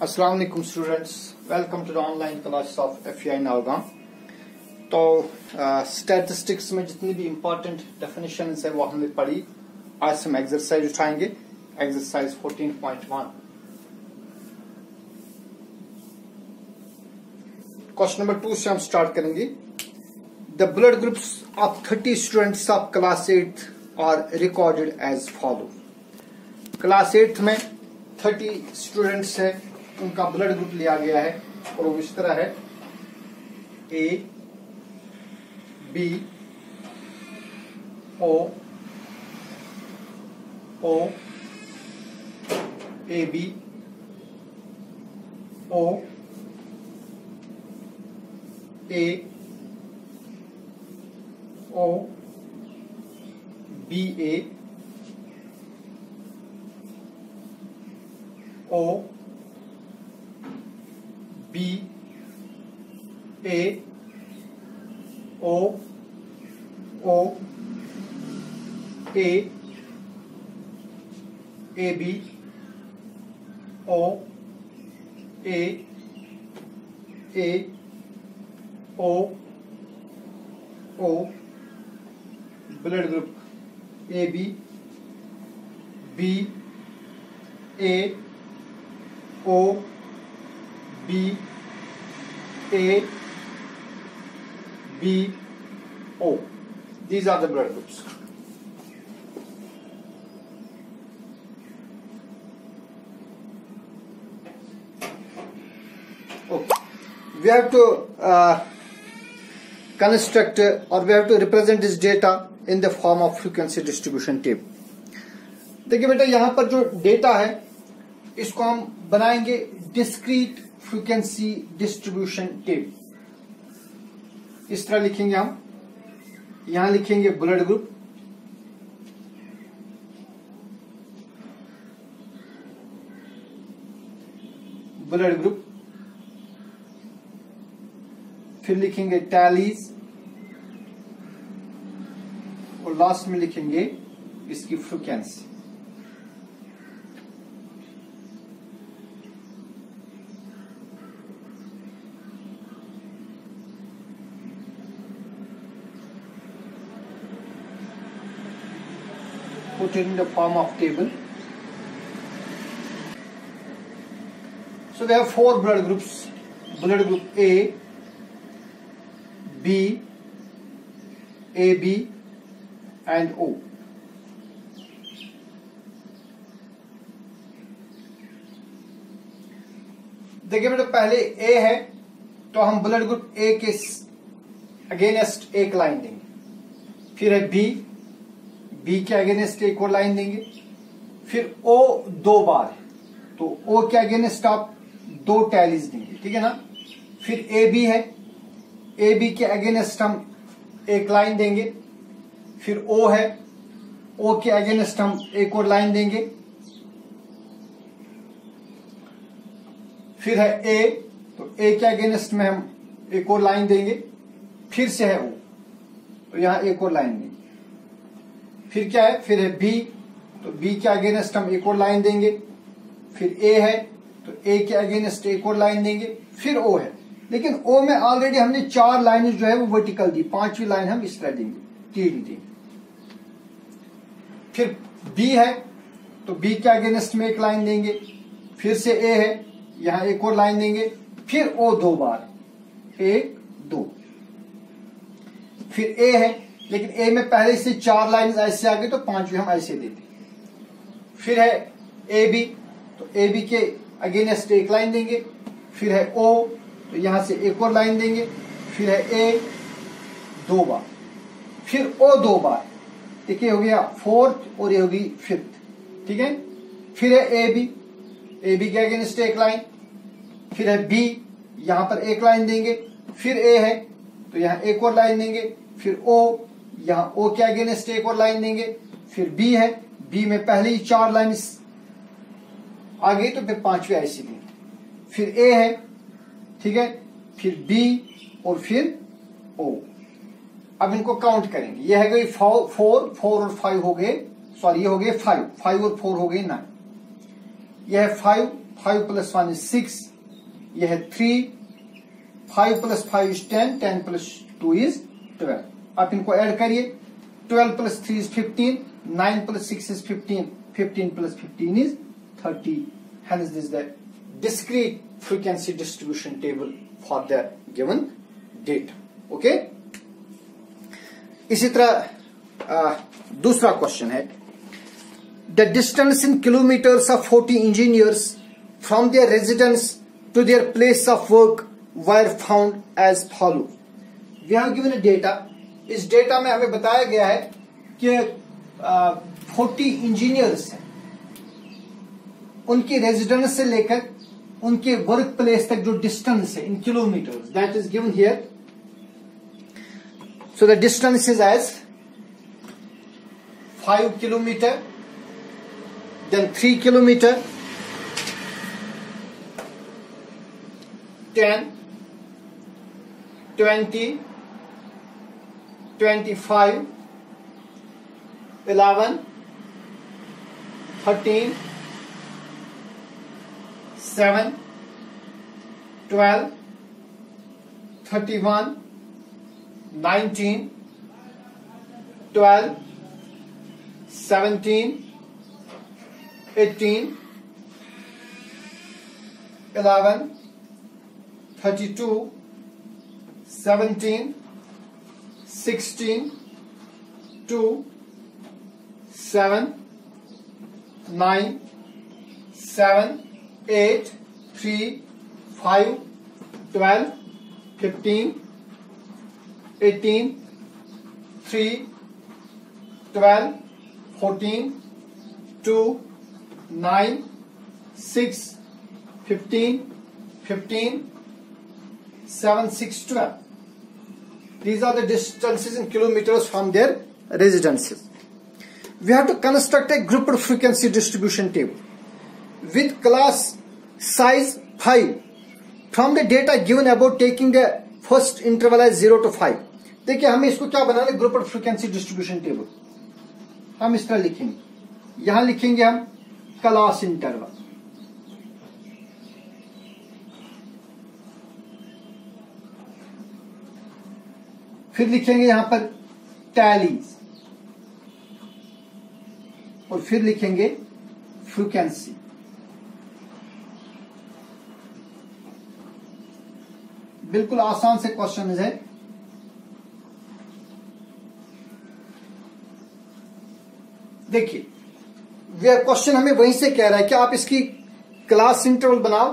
अस्सलाम वालेकुम students, welcome to the online class of FEI Nalgaon. तो स्टैटिस्टिक्स में जितनी भी इम्पोर्टेंट डेफिनेशंस है वो हमने पढ़ी। आज हम एक्सरसाइज उठाएंगे, एक्सरसाइज 14.1। क्वेश्चन नंबर 2 से हम स्टार्ट करेंगे। The blood groups of 30 students of class 8 are recorded as follow. Class 8 में 30 स्टूडेंट्स है, उनका ब्लड ग्रुप लिया गया है और वो इस तरह है: A, B, O, O, AB, O, A, O, BA, O, B, A, O, O, A, AB, O, A, A, O, O, blood group AB, B, A, O, B, A, B, O. These are the blood groups. Okay. We have to construct or we have to represent this data in the form of frequency distribution table. देखिए बेटा, यहां पर जो data है इसको हम बनाएंगे discrete frequency distribution table. इस तरह लिखेंगे हम। यहां लिखेंगे ब्लड ग्रुप, ब्लड ग्रुप, फिर लिखेंगे टैलीज और लास्ट में लिखेंगे इसकी frequency. Put it in the form of table. So we have 4 blood groups: blood group A, B, AB and O. देखिए बेटा, पहले A है तो हम ब्लड ग्रुप A के अगेंस्ट एक लाइन देंगे। फिर है बी के अगेंस्ट एक और लाइन देंगे। फिर O 2 बार है तो O के अगेंस्ट आप 2 टैलीज देंगे, ठीक है ना। फिर AB है, AB के अगेंस्ट हम एक लाइन देंगे। फिर O है, O के अगेंस्ट हम एक और लाइन देंगे। फिर है A, तो A के अगेंस्ट में हम एक और लाइन देंगे। फिर से है O, तो यहां एक और लाइन देंगे। फिर क्या है, फिर है B, तो B के अगेंस्ट हम एक और लाइन देंगे। फिर A है तो A के अगेंस्ट एक और लाइन देंगे। फिर O है, लेकिन O में ऑलरेडी हमने 4 लाइन जो है वो वर्टिकल दी, 5वीं लाइन हम इस तरह देंगे, टेढ़ी देंगे। फिर B है तो B के अगेंस्ट में एक लाइन देंगे। फिर से A है, यहां एक और लाइन देंगे। फिर O 2 बार, 1 2। फिर A है, लेकिन A में पहले से 4 लाइन ऐसे आ गई तो 5वीं हम ऐसे देते। फिर है AB, तो AB के अगेंस्ट एक लाइन देंगे। फिर है O, तो यहां से एक और लाइन देंगे। फिर है A 2 बार, फिर O 2 बार। देखिए हो गया 4th और ये होगी 5th, ठीक है। फिर है AB के अगेंस्ट एक लाइन। फिर है B, यहां पर एक लाइन देंगे। फिर A है तो यहां एक और लाइन देंगे। फिर O, यहां O के अगेंस्ट एक और लाइन देंगे। फिर B है, B में पहले ही 4 लाइन आ गई तो फिर 5वीं ऐसी देंगे। फिर A है, ठीक है। फिर B और फिर O। अब इनको काउंट करेंगे। ये है गई 4 और 5 हो गए, सॉरी ये हो गए 5 और 4 हो गए 9। यह है 5 5 + 1 is 6, यह है 3, 5 + 5 is 10, 10 + 2 is 12. आप इनको ऐड करिए, 12 + 3 is 15, 9 + 6 is 15, 15 + 15 is 30. Hence this is the discrete frequency distribution table for the given data. Okay? इसी तरह दूसरा क्वेश्चन है, the distance in kilometers of 40 engineers from their residence to their place of work were found as follow. We have given a data. इस data में हमें बताया गया है कि 40 इंजीनियर्स हैं, उनकी रेजिडेंस से लेकर उनके वर्क प्लेस तक जो डिस्टेंस है in kilometers, that is given here. So the distance is as 5 kilometer, then 3 kilometer, 10, 20, 25, 11, 13, 7, 12, 31, 19, 12, 17, 18, 11, 32, 17, 16, 2, 7, 9, 7, 8, 3, 5, 12, 15, 18, 3, 12, 14, 2, 9, 6, 15, 15, 7, 6, 12. These are the distances in kilometers from their residences. We have to construct a grouped frequency distribution table with class size 5 from the data given about, taking the first interval as 0 to 5. देखिए हमें इसको क्या बनाना है, grouped frequency distribution table. हम इस तरह लिखेंगे, यहां लिखेंगे हम क्लास इंटरवल, फिर लिखेंगे यहां पर टैलीज, और फिर लिखेंगे फ्रीक्वेंसी. बिल्कुल आसान से क्वेश्चन है. देखिए क्वेश्चन हमें वहीं से कह रहा है कि आप इसकी क्लास इंटरवल बनाओ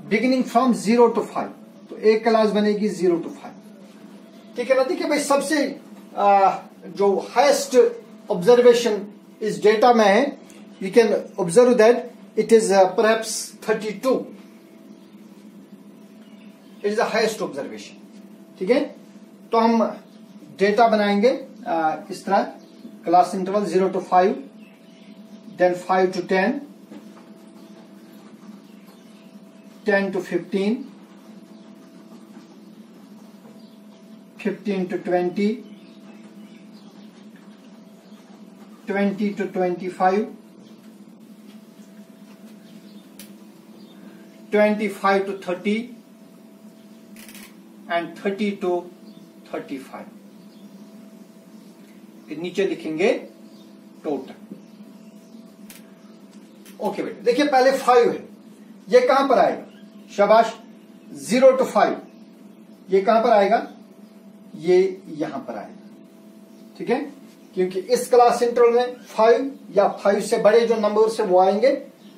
बिगिनिंग फ्रॉम 0 to 5. तो एक क्लास बनेगी 0 to 5. ठीक है ना. देखिए भाई सबसे जो हाईएस्ट ऑब्जर्वेशन इस डेटा में है, you can observe that it is perhaps 32. It is the highest observation. ठीक है, तो हम डेटा बनाएंगे इस तरह, class interval 0 to 5, then 5 to 10, 10 to 15, 15 to 20, 20 to 25, 25 to 30, and 30 to 35. नीचे लिखेंगे टोटल. ओके बेटे, देखिए पहले 5 है, ये कहां पर आएगा, शाबाश, 0 to 5, ये कहां पर आएगा, ये यहां पर आएगा. ठीक है, क्योंकि इस क्लास इंटरवल में 5 या 5 से बड़े जो नंबर से वो आएंगे,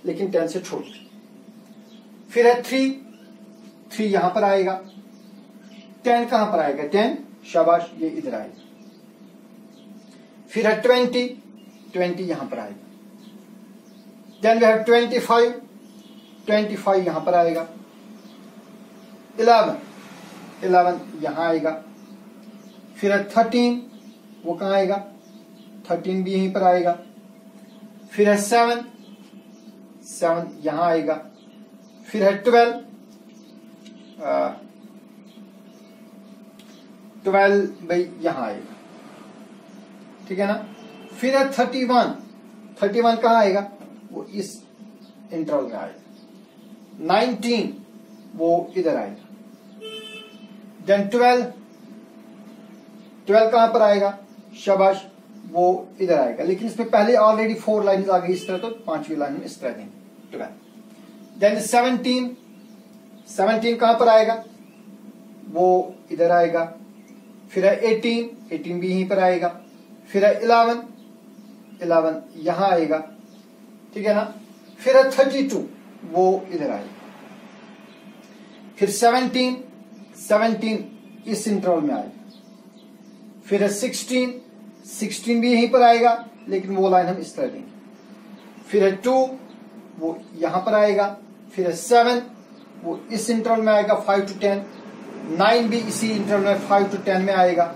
लेकिन 10 से छोटे. फिर है 3 यहां पर आएगा. 10 कहां पर आएगा, 10, शाबाश, ये इधर आएगा. फिर है 20 यहां पर आएगा. देन वी हैव 25 यहां पर आएगा. 11 यहां आएगा. फिर है 13, वो कहां आएगा, 13 भी यहीं पर आएगा. फिर है 7 यहां आएगा. फिर है 12 भाई यहां आएगा. ठीक है ना. फिर है 31 कहां आएगा, वो इस इंटरवल में आएगा. 19 वो इधर आएगा। देन 12 कहां पर आएगा, शाबाश, वो इधर आएगा। लेकिन इसमें पहले ऑलरेडी 4 लाइन आ गई इस तरह, तो 5वीं लाइन में इस तरह देंगे 12। देन 17 कहां पर आएगा, वो इधर आएगा। फिर है 18 भी यहीं पर आएगा। फिर है 11 यहां आएगा, ठीक है ना। फिर है 32 वो इधर आएगा। फिर 17 इस इंटरवल में आएगा। फिर है 16 भी यहीं पर आएगा, लेकिन वो लाइन हम इस तरह देंगे। फिर है 2 वो यहां पर आएगा। फिर है 7 वो इस इंटरवल में आएगा 5 to 10। 9 भी इसी इंटरवल में 5 to 10 में आएगा।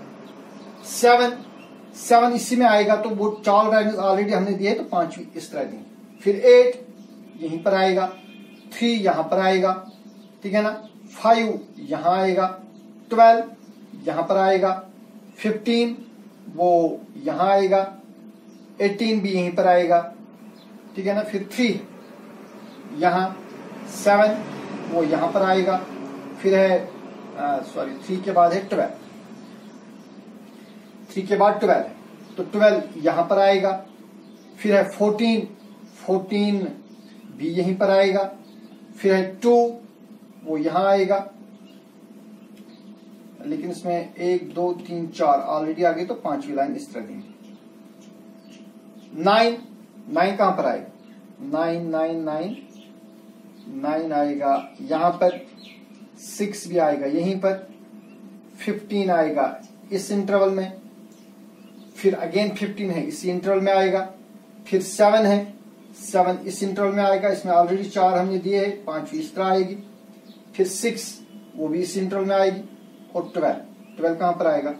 7 इसी में आएगा, तो वो 4 लाइन्स ऑलरेडी हमने दिए, तो 5वीं इस तरह देंगे। फिर 8 यहीं पर आएगा। 3 यहां पर आएगा, ठीक है ना। 5 यहां आएगा। 12 यहां पर आएगा। 15 वो यहां आएगा। 18 भी यहीं पर आएगा, ठीक है ना। फिर 3 यहां। 7 वो यहां पर आएगा। फिर है 3 के बाद है 12। 3 के बाद 12 है, तो 12 यहां पर आएगा। फिर है 14 भी यहीं पर आएगा। फिर है 2 वो यहां आएगा, लेकिन इसमें 1 2 3 4 ऑलरेडी आ गई, तो 5वीं लाइन इस तरह देंगे। 9 कहां पर आएगा, 9 आएगा यहां पर। 6 भी आएगा यहीं पर। 15 आएगा इस इंटरवल में। फिर अगेन 15 है, इसी इंटरवल में आएगा। फिर 7 है, 7 इस इंटरवल में आएगा। इसमें ऑलरेडी 4 हमने दिए हैं, 5वीं इस तरह आएगी। फिर 6 वो भी इस इंटरवल में आएगी। और 12 कहां पर आएगा,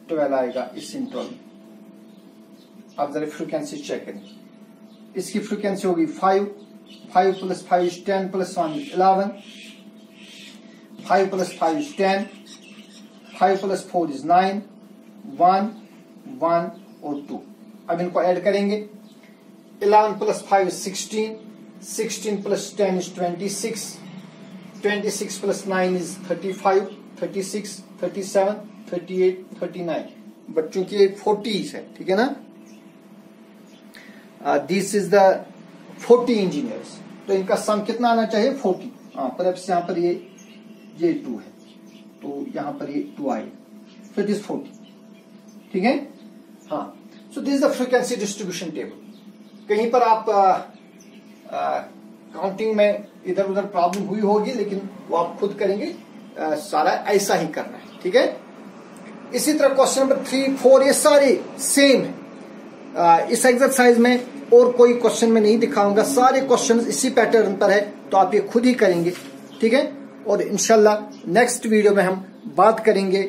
12 आएगा इस इंटरवल में। आप जरा फ्रीक्वेंसी चेक करें। इसकी फ्रीक्वेंसी होगी 5 + 5 is 10 + 1 is 11। 5 + 5 is 10। 5 + 4 is 9। 1 और 2। अब इनको ऐड करेंगे। 11 + 5 is 16। 16 + 10 is 26। 26 + 9 is 35। 36, 37, 38, 39। बच्चों की 40s है, ठीक है ना। This is the 40 engineers. तो इनका सम कितना आना चाहिए, 40। पर यहाँ पर ये 2 है, तो यहां पर ये 2 आएगा। फिर दिस 40, ठीक है। हाँ, so this is the frequency distribution table. कहीं पर आप काउंटिंग में इधर उधर प्रॉब्लम हुई होगी, लेकिन वो आप खुद करेंगे। सारा ऐसा ही करना है, ठीक है। इसी तरह क्वेश्चन नंबर 3, 4 ये सारे सेम है। इस एक्सरसाइज में और कोई क्वेश्चन में नहीं दिखाऊंगा, सारे क्वेश्चन इसी पैटर्न पर है, तो आप ये खुद ही करेंगे, ठीक है। और इंशाल्लाह नेक्स्ट वीडियो में हम बात करेंगे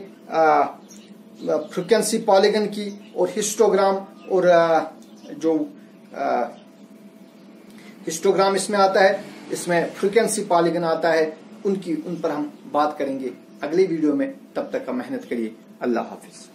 फ्रीक्वेंसी पॉलीगन की, और हिस्टोग्राम, और जो हिस्टोग्राम इसमें आता है, इसमें फ्रीक्वेंसी पॉलीगन आता है, उन पर हम बात करेंगे अगली वीडियो में। तब तक का मेहनत करिए। अल्लाह हाफिज।